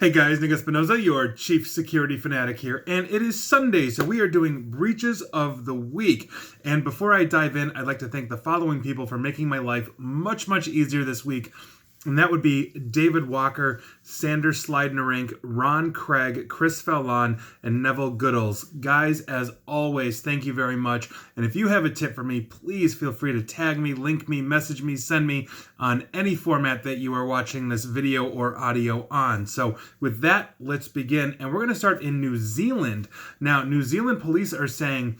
Hey guys, Nick Espinoza, your chief security fanatic here, and it is Sunday, so we are doing Breaches of the Week. And before I dive in, I'd like to thank the following people for making my life much, much easier this week. And that would be David Walker, Sanders Slidenrink, Ron Craig, Chris Fallon, and Neville Goodalls. Guys, as always, thank you very much. And if you have a tip for me, please feel free to tag me, link me, message me, send me on any format that you are watching this video or audio on. So with that, let's begin. And we're going to start in New Zealand. Now, New Zealand police are saying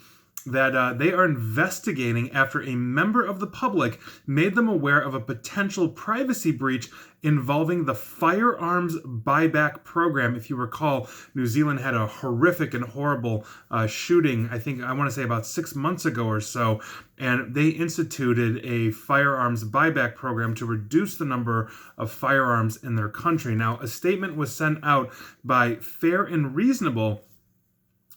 that they are investigating after a member of the public made them aware of a potential privacy breach involving the firearms buyback program. If you recall, New Zealand had a horrific and horrible shooting, I want to say about 6 months ago or so, and they instituted a firearms buyback program to reduce the number of firearms in their country. Now, a statement was sent out by Fair and Reasonable,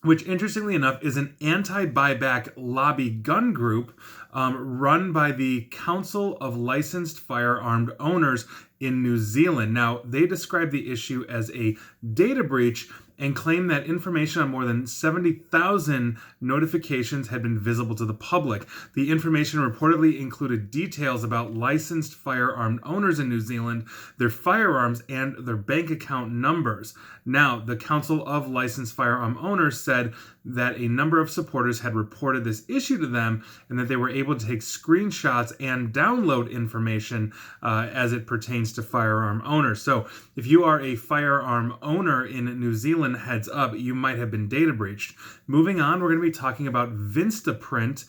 which interestingly enough is an anti-buyback lobby gun group run by the Council of Licensed Firearm Owners in New Zealand. Now, they describe the issue as a data breach and claim that information on more than 70,000 notifications had been visible to the public. The information reportedly included details about licensed firearm owners in New Zealand, their firearms, and their bank account numbers. Now, the Council of Licensed Firearm Owners said that a number of supporters had reported this issue to them and that they were able to take screenshots and download information as it pertains to firearm owners. So if you are a firearm owner in New Zealand, heads up, you might have been data breached. Moving on, we're going to be talking about Vistaprint,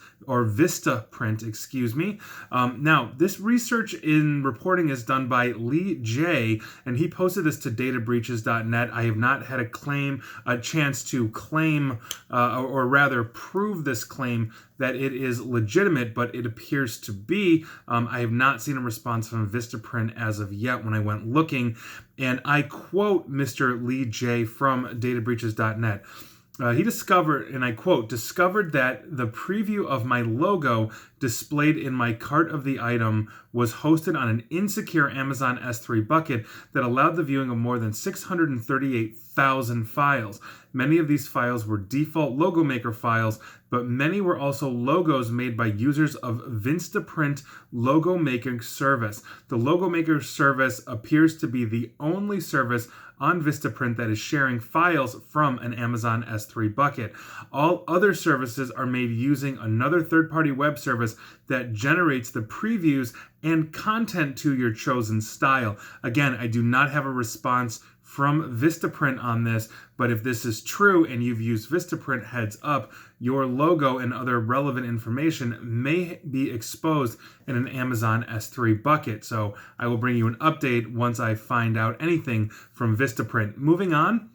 excuse me. Now, this research in reporting is done by Lee J, and he posted this to databreaches.net. I have not had a chance to claim, or rather prove this claim that it is legitimate, but it appears to be. I have not seen a response from Vistaprint as of yet when I went looking. And I quote Mr. Lee J from databreaches.net. He discovered, and I quote, discovered that the preview of my logo displayed in my cart of the item was hosted on an insecure Amazon S3 bucket that allowed the viewing of more than 638,000 files. Many of these files were default logo maker files, but many were also logos made by users of Vistaprint logo making service. The logo maker service appears to be the only service on Vistaprint that is sharing files from an Amazon S3 bucket. All other services are made using another third-party web service that generates the previews and content to your chosen style. Again, I do not have a response from Vistaprint on this, but if this is true and you've used Vistaprint, heads up, your logo and other relevant information may be exposed in an Amazon S3 bucket. So I will bring you an update once I find out anything from Vistaprint. Moving on,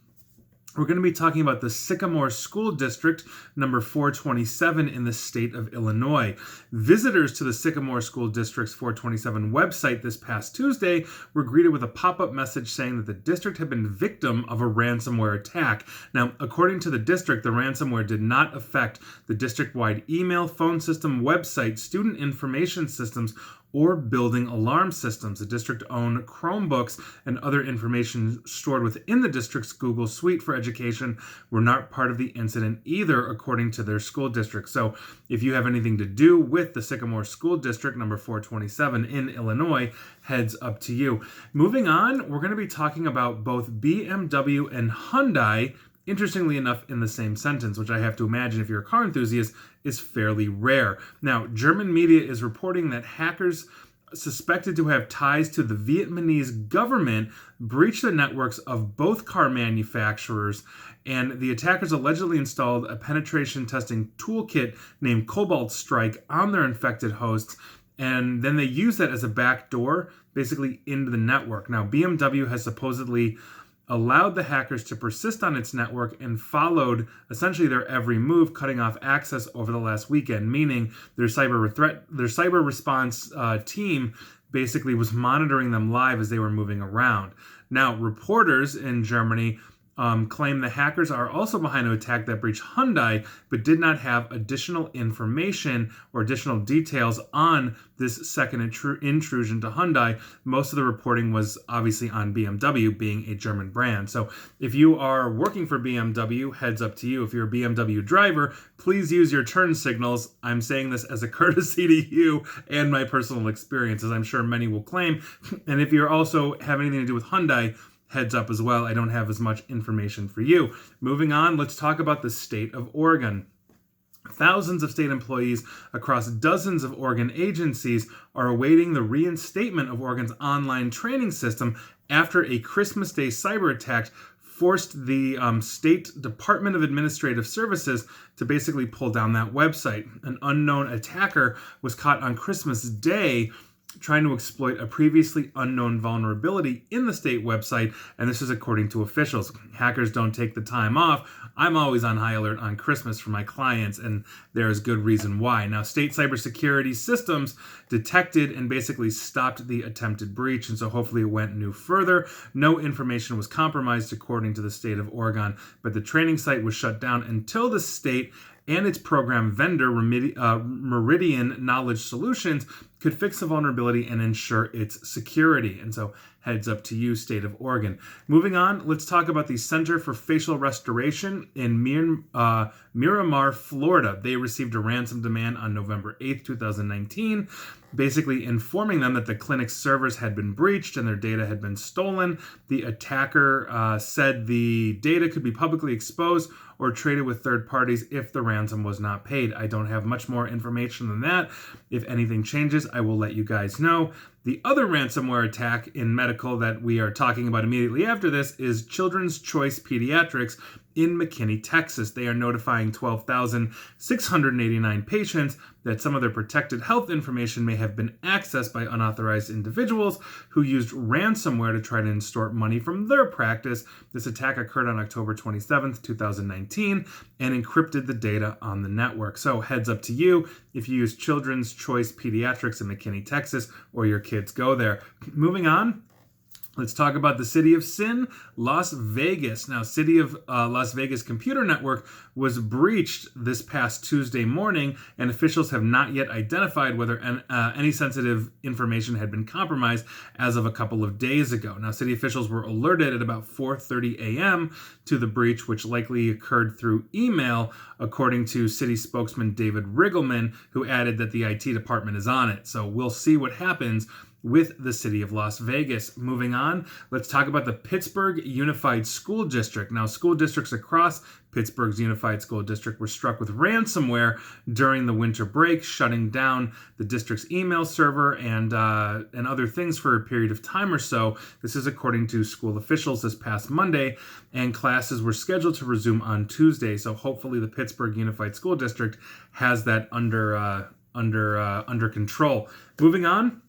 we're going to be talking about the Sycamore School District, number 427 in the state of Illinois. Visitors to the Sycamore School District's 427 website this past Tuesday were greeted with a pop-up message saying that the district had been victim of a ransomware attack. Now, according to the district, the ransomware did not affect the district-wide email, phone system, website, student information systems, or building alarm systems. The district-owned Chromebooks and other information stored within the district's Google Suite for Education were not part of the incident either, according to their school district. So if you have anything to do with the Sycamore School District, number 427 in Illinois, heads up to you. Moving on, we're going to be talking about both BMW and Hyundai, interestingly enough, in the same sentence, which I have to imagine if you're a car enthusiast is fairly rare. Now, German media is reporting that hackers suspected to have ties to the Vietnamese government breached the networks of both car manufacturers, and the attackers allegedly installed a penetration testing toolkit named Cobalt Strike on their infected hosts, and then they used that as a backdoor basically into the network. Now, BMW has supposedly allowed the hackers to persist on its network and followed essentially their every move, cutting off access over the last weekend, meaning their cyber response team basically was monitoring them live as they were moving around. Now, reporters in Germany claim the hackers are also behind an attack that breached Hyundai, but did not have additional information or additional details on this second intrusion to Hyundai. Most of the reporting was obviously on BMW, being a German brand. So if you are working for BMW, heads up to you. If you're a BMW driver, please use your turn signals. I'm saying this as a courtesy to you and my personal experience, as I'm sure many will claim. And if you're also have anything to do with Hyundai, heads up as well. I don't have as much information for you. Moving on, let's talk about the state of Oregon. Thousands of state employees across dozens of Oregon agencies are awaiting the reinstatement of Oregon's online training system after a Christmas Day cyber attack forced the State Department of Administrative Services to basically pull down that website. An unknown attacker was caught on Christmas Day trying to exploit a previously unknown vulnerability in the state website, and this is according to officials. Hackers don't take the time off. I'm always on high alert on Christmas for my clients, and there is good reason why. Now, state cybersecurity systems detected and basically stopped the attempted breach, and so hopefully it went no further. No information was compromised according to the state of Oregon, but the training site was shut down until the state and its program vendor, Meridian Knowledge Solutions, could fix the vulnerability and ensure its security. And so heads up to you, state of Oregon. Moving on, let's talk about the Center for Facial Restoration in Miramar, Florida. They received a ransom demand on November 8th, 2019, basically informing them that the clinic's servers had been breached and their data had been stolen. The attacker said the data could be publicly exposed or traded with third parties if the ransom was not paid. I don't have much more information than that. If anything changes, I will let you guys know. The other ransomware attack in medical that we are talking about immediately after this is Children's Choice Pediatrics in McKinney, Texas. They are notifying 12,689 patients that some of their protected health information may have been accessed by unauthorized individuals who used ransomware to try to extort money from their practice. This attack occurred on October 27th, 2019, and encrypted the data on the network. So heads up to you if you use Children's Choice Pediatrics in McKinney, Texas, or your kids go there. Moving on. Let's talk about the City of Sin, Las Vegas. Now, City of Las Vegas computer network was breached this past Tuesday morning, and officials have not yet identified whether any sensitive information had been compromised as of a couple of days ago. Now, city officials were alerted at about 4:30 a.m. to the breach, which likely occurred through email, according to city spokesman David Riggleman, who added that the IT department is on it. So we'll see what happens with the city of Las Vegas. Moving on, let's talk about the Pittsburgh Unified School District. Now, school districts across Pittsburgh's Unified School District were struck with ransomware during the winter break, shutting down the district's email server and other things for a period of time or so. This is according to school officials this past Monday, and classes were scheduled to resume on Tuesday. So hopefully the Pittsburgh Unified School District has that under control. Moving on.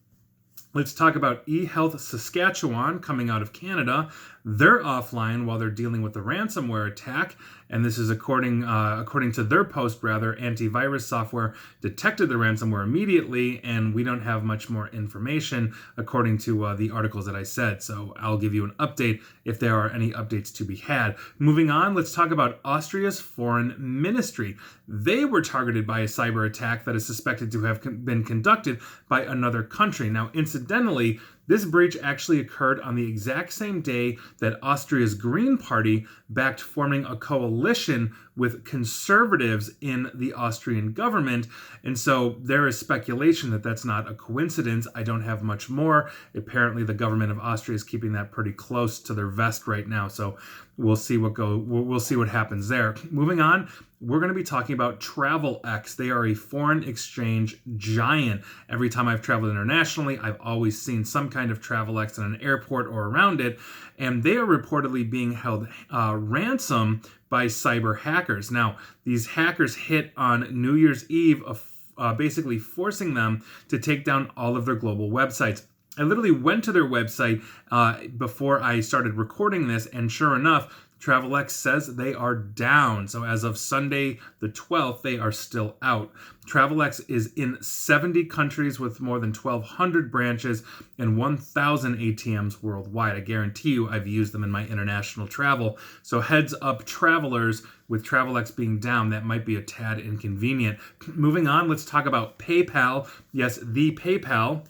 Let's talk about eHealth Saskatchewan coming out of Canada. They're offline while they're dealing with the ransomware attack, and this is according to their post. Antivirus software detected the ransomware immediately, and we don't have much more information according to the articles that I said. So I'll give you an update if there are any updates to be had. Moving on, let's talk about Austria's foreign ministry. They were targeted by a cyber attack that is suspected to have been conducted by another country. Now, incidentally, this breach actually occurred on the exact same day that Austria's Green Party backed forming a coalition with conservatives in the Austrian government. And so there is speculation that that's not a coincidence. I don't have much more. Apparently the government of Austria is keeping that pretty close to their vest right now. So we'll see what happens there. Moving on, we're going to be talking about TravelX. They are a foreign exchange giant. Every time I've traveled internationally, I've always seen some kind of TravelX in an airport or around it, and they are reportedly being held ransom by cyber hackers. Now, these hackers hit on New Year's Eve, basically forcing them to take down all of their global websites. I literally went to their website before I started recording this, and sure enough, TravelX says they are down. So as of Sunday the 12th, they are still out. TravelX is in 70 countries with more than 1,200 branches and 1,000 ATMs worldwide. I guarantee you I've used them in my international travel. So heads up, travelers, with TravelX being down, that might be a tad inconvenient. Moving on, let's talk about PayPal. Yes, the PayPal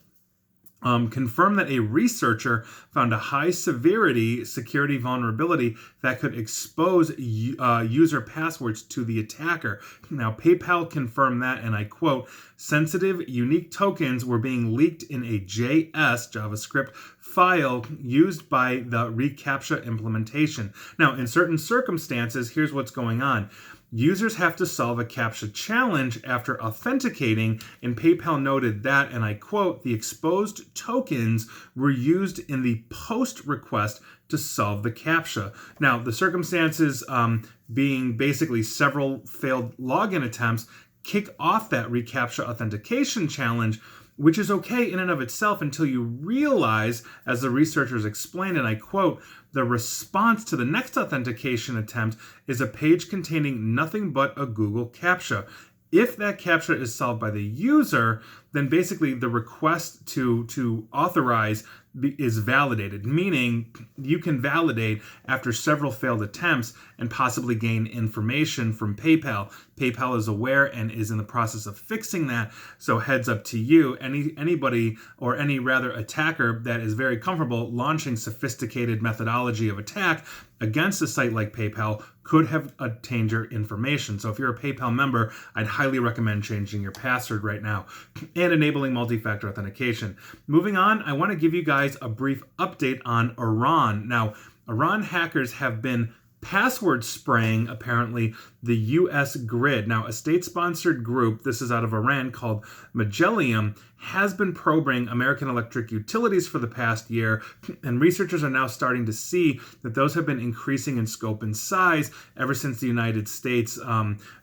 confirmed that a researcher found a high severity security vulnerability that could expose user passwords to the attacker. Now, PayPal confirmed that, and I quote, sensitive, unique tokens were being leaked in a JavaScript file used by the reCAPTCHA implementation. Now, in certain circumstances, here's what's going on. Users have to solve a CAPTCHA challenge after authenticating, and PayPal noted that, and I quote, the exposed tokens were used in the post request to solve the CAPTCHA. Now, the circumstances being basically several failed login attempts kick off that reCAPTCHA authentication challenge, which is okay in and of itself until you realize, as the researchers explained, and I quote, the response to the next authentication attempt is a page containing nothing but a Google CAPTCHA. If that CAPTCHA is solved by the user, then basically the request to authorize is validated, meaning you can validate after several failed attempts and possibly gain information from PayPal. PayPal is aware and is in the process of fixing that, so heads up to you. Anybody or any rather attacker that is very comfortable launching sophisticated methodology of attack against a site like PayPal could have obtained your information. So if you're a PayPal member, I'd highly recommend changing your password right now and enabling multi-factor authentication. Moving on, I want to give you guys a brief update on Iran. Now, Iran hackers have been password spraying, apparently, the U.S. grid. Now, a state-sponsored group, this is out of Iran, called Magellan, has been probing American electric utilities for the past year, and researchers are now starting to see that those have been increasing in scope and size ever since the United States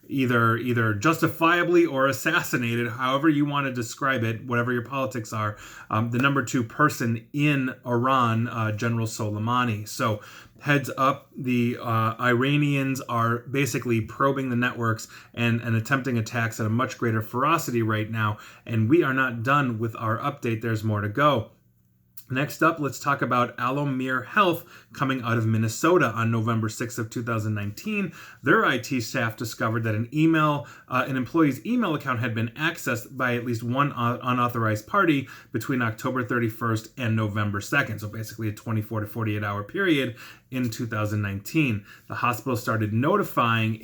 either justifiably or assassinated, however you want to describe it, whatever your politics are, the number 2 person in Iran, General Soleimani. So heads up, the Iranians are basically probing the networks and attempting attacks at a much greater ferocity right now, and we are not done with our update. There's more to go. Next up, let's talk about Allemos Health coming out of Minnesota on November 6th of 2019. Their IT staff discovered that an employee's email account had been accessed by at least one unauthorized party between October 31st and November 2nd. So basically a 24 to 48 hour period in 2019. The hospital started notifying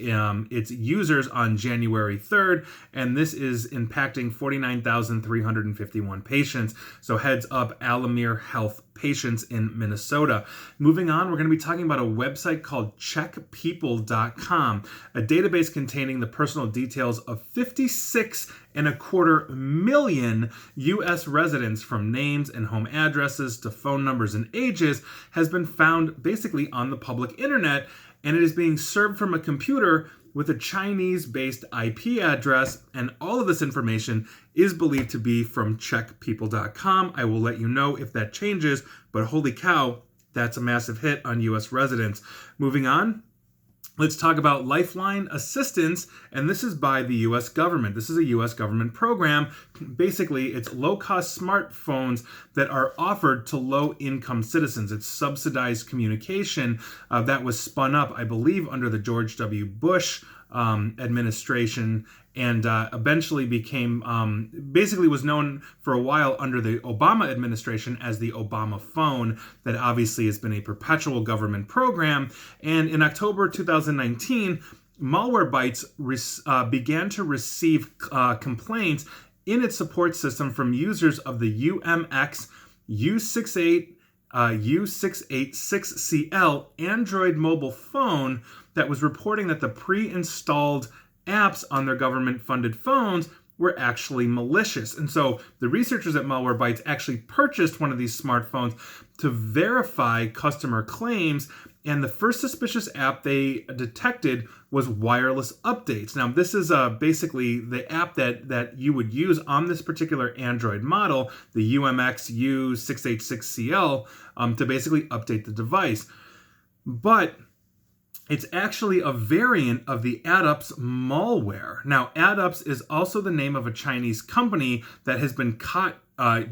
its users on January 3rd, and this is impacting 49,351 patients. So heads up, Allemos Health patients in Minnesota. Moving on, we're going to be talking about a website called checkpeople.com, a database containing the personal details of 56.25 million U.S. residents, from names and home addresses to phone numbers and ages, has been found basically on the public internet, and it is being served from a computer with a Chinese-based IP address, and all of this information is believed to be from checkpeople.com. I will let you know if that changes, but holy cow, that's a massive hit on U.S. residents. Moving on, let's talk about Lifeline Assistance, and this is by the U.S. government. This is a U.S. government program. Basically, it's low-cost smartphones that are offered to low-income citizens. It's subsidized communication that was spun up, I believe, under the George W. Bush administration, and eventually became, basically was known for a while under the Obama administration as the Obama phone. That obviously has been a perpetual government program. And in October 2019, Malwarebytes began to receive complaints in its support system from users of the UMX U686CL Android mobile phone that was reporting that the pre-installed apps on their government-funded phones were actually malicious. And so the researchers at Malwarebytes actually purchased one of these smartphones to verify customer claims, and the first suspicious app they detected was wireless updates. Now, this is basically the app that you would use on this particular Android model, the UMX U686CL, to basically update the device. But It's actually a variant of the AddUps malware. Now, AddUps is also the name of a Chinese company that has been caught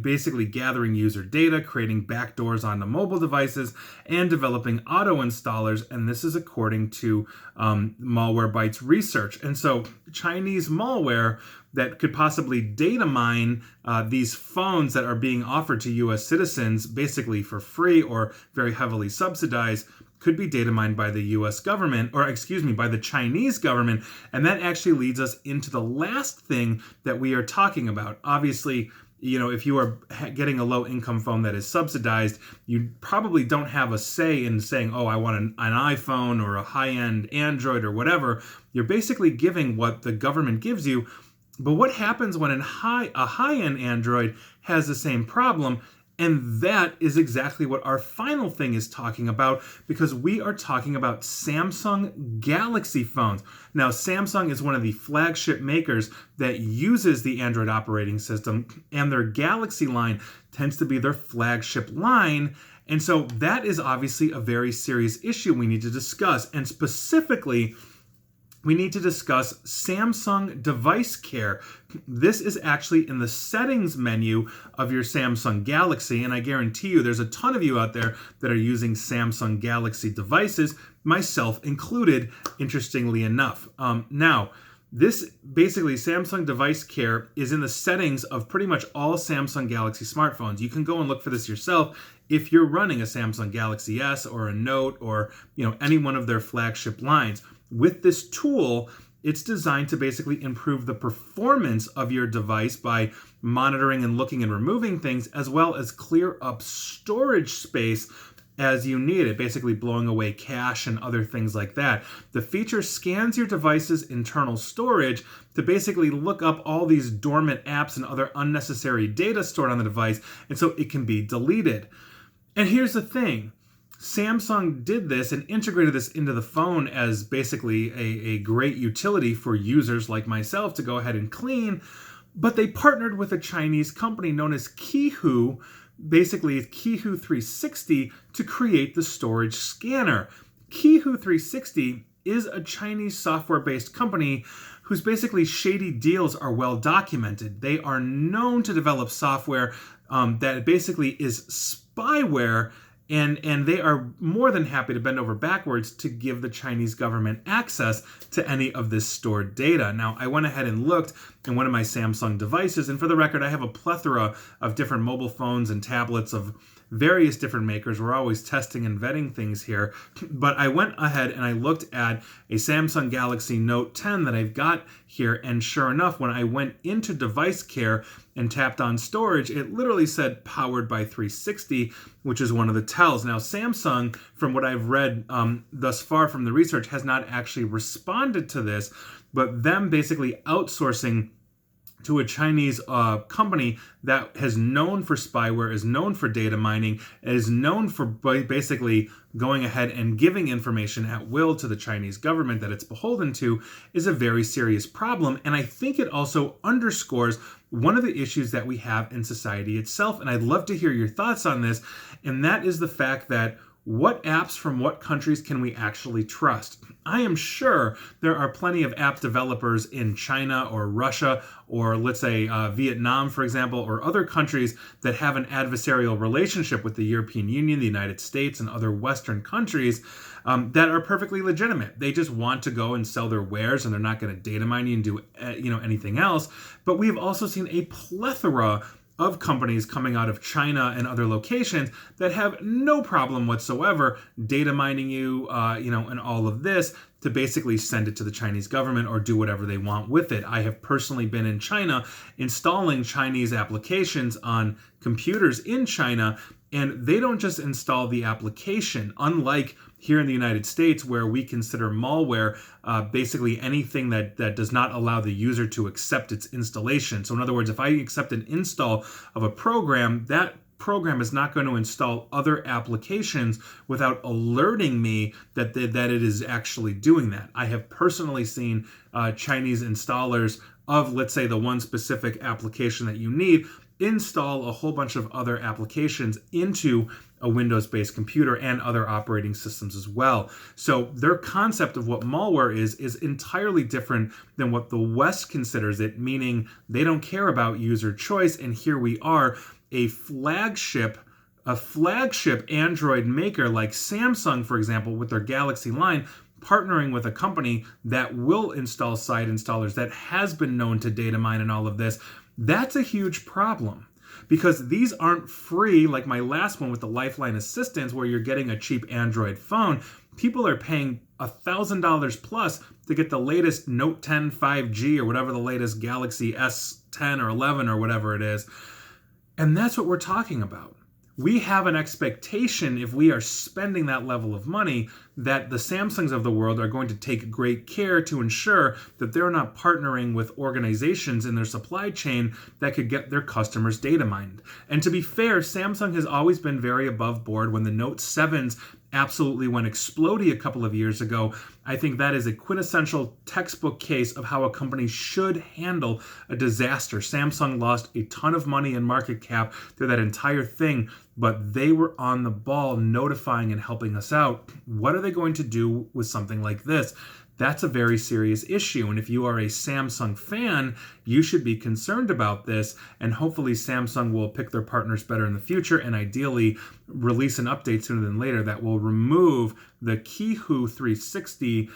basically gathering user data, creating backdoors onto mobile devices, and developing auto installers. And this is according to Malwarebytes research. And so Chinese malware that could possibly data mine these phones that are being offered to US citizens basically for free or very heavily subsidized could be data mined by the US government, or excuse me, by the Chinese government. And that actually leads us into the last thing that we are talking about. Obviously, if you are getting a low income phone that is subsidized, you probably don't have a say in saying, oh, I want an iPhone or a high-end Android or whatever. You're basically giving what the government gives you. But what happens when a high-end Android has the same problem? And that is exactly what our final thing is talking about, because we are talking about Samsung Galaxy phones. Now, Samsung is one of the flagship makers that uses the Android operating system, and their Galaxy line tends to be their flagship line. And so that is obviously a very serious issue we need to discuss. And specifically, we need to discuss Samsung Device Care. This is actually in the settings menu of your Samsung Galaxy, and I guarantee you there's a ton of you out there that are using Samsung Galaxy devices, myself included, interestingly enough. Now, this basically, Samsung Device Care is in the settings of pretty much all Samsung Galaxy smartphones. You can go and look for this yourself if you're running a Samsung Galaxy S or a Note or any one of their flagship lines. With this tool, it's designed to basically improve the performance of your device by monitoring and looking and removing things, as well as clear up storage space as you need it, basically blowing away cache and other things like that. The feature scans your device's internal storage to basically look up all these dormant apps and other unnecessary data stored on the device, and so it can be deleted. And here's the thing. Samsung did this and integrated this into the phone as basically a great utility for users like myself to go ahead and clean, but they partnered with a Chinese company known as Qihoo, basically Qihoo 360, to create the storage scanner. Qihoo 360 is a Chinese software-based company whose basically shady deals are well documented. They are known to develop software that basically is spyware, and they are more than happy to bend over backwards to give the Chinese government access to any of this stored data. Now, I went ahead and looked in one of my Samsung devices, and for the record, I have a plethora of different mobile phones and tablets of various different makers. We're always testing and vetting things here. But I went ahead and I looked at a Samsung Galaxy Note 10 that I've got here, and sure enough, when I went into Device Care and tapped on storage, it literally said powered by 360, which is one of the tells. Now, Samsung, from what I've read thus far from the research, has not actually responded to this, but them basically outsourcing to a Chinese company that is known for spyware, is known for data mining, is known for basically going ahead and giving information at will to the Chinese government that it's beholden to, is a very serious problem. And I think it also underscores one of the issues that we have in society itself. And I'd love to hear your thoughts on this. And that is the fact that what apps from what countries can we actually trust? I am sure there are plenty of app developers in China or Russia or let's say Vietnam, for example, or other countries that have an adversarial relationship with the European Union, the United States, and other Western countries that are perfectly legitimate. They just want to go and sell their wares, and they're not going to data mine you and do anything else. But we've also seen a plethora of companies coming out of China and other locations that have no problem whatsoever data mining you, and all of this to basically send it to the Chinese government or do whatever they want with it. I have personally been in China installing Chinese applications on computers in China, and they don't just install the application, unlike here in the United States, where we consider malware basically anything that does not allow the user to accept its installation. So in other words, if I accept an install of a program, that program is not going to install other applications without alerting me that it is actually doing that. I have personally seen Chinese installers of, let's say, the one specific application that you need install a whole bunch of other applications into a Windows-based computer and other operating systems as well. So their concept of what malware is entirely different than what the West considers it, meaning they don't care about user choice. And here we are, a flagship Android maker like Samsung, for example, with their Galaxy line, partnering with a company that will install site installers that has been known to data mine and all of this. That's a huge problem, because these aren't free like my last one with the Lifeline Assistance, where you're getting a cheap Android phone. People are paying $1,000 plus to get the latest Note 10 5G or whatever the latest Galaxy S10 or 11 or whatever it is. And that's what we're talking about. We have an expectation, if we are spending that level of money, that the Samsungs of the world are going to take great care to ensure that they're not partnering with organizations in their supply chain that could get their customers data mined. And to be fair, Samsung has always been very above board. When the Note 7s absolutely went exploding a couple of years ago, I think that is a quintessential textbook case of how a company should handle a disaster. Samsung lost a ton of money in market cap through that entire thing, but they were on the ball notifying and helping us out. What are they going to do with something like this? That's a very serious issue. And if you are a Samsung fan, you should be concerned about this. And hopefully Samsung will pick their partners better in the future and ideally release an update sooner than later that will remove the Qihoo 360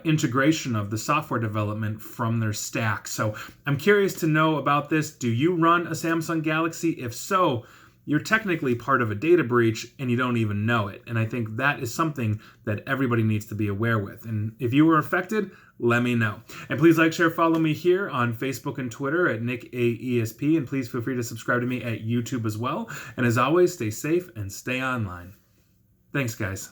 integration of the software development from their stack. So I'm curious to know about this. Do you run a Samsung Galaxy? If so, you're technically part of a data breach and you don't even know it. And I think that is something that everybody needs to be aware with. And if you were affected, let me know. And please like, share, follow me here on Facebook and Twitter at NickAESP. And please feel free to subscribe to me at YouTube as well. And as always, stay safe and stay online. Thanks, guys.